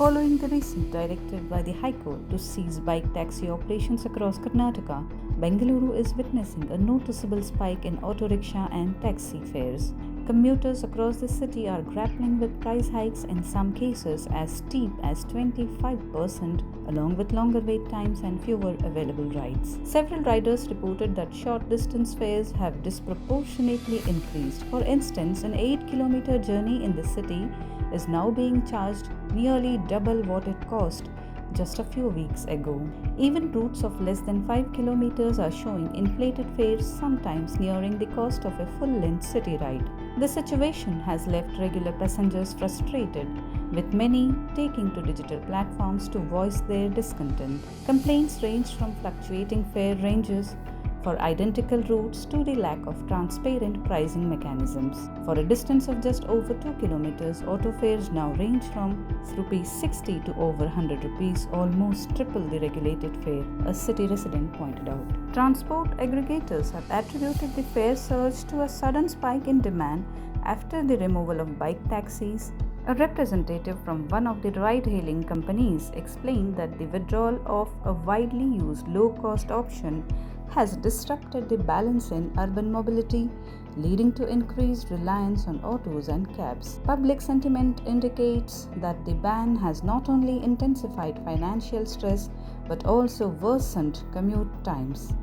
Following the recent directive by the High Court to cease bike taxi operations across Karnataka, Bengaluru is witnessing a noticeable spike in auto-rickshaw and taxi fares. Commuters across the city are grappling with price hikes, in some cases as steep as 25%, along with longer wait times and fewer available rides. Several riders reported that short-distance fares have disproportionately increased. For instance, an 8-kilometer journey in the city is now being charged nearly double what it cost just a few weeks ago. Even routes of less than 5 kilometers are showing inflated fares, sometimes nearing the cost of a full-length city ride. The situation has left regular passengers frustrated, with many taking to digital platforms to voice their discontent. Complaints range from fluctuating fare ranges for identical routes to the lack of transparent pricing mechanisms. For a distance of just over 2 kilometers, auto fares now range from Rs 60 to over 100 rupees, almost triple the regulated fare, a city resident pointed out. Transport aggregators have attributed the fare surge to a sudden spike in demand after the removal of bike taxis. A representative from one of the ride-hailing companies explained that the withdrawal of a widely used low-cost option has disrupted the balance in urban mobility, leading to increased reliance on autos and cabs. Public sentiment indicates that the ban has not only intensified financial stress but also worsened commute times.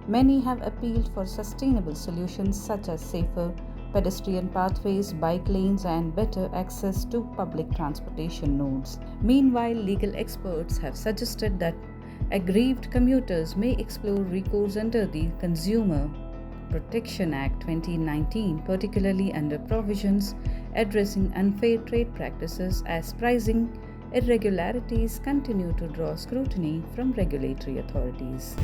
Many have appealed for sustainable solutions such as safer pedestrian pathways, bike lanes, and better access to public transportation nodes. Meanwhile, legal experts have suggested that aggrieved commuters may explore recourse under the Consumer Protection Act 2019, particularly under provisions addressing unfair trade practices, as pricing irregularities continue to draw scrutiny from regulatory authorities.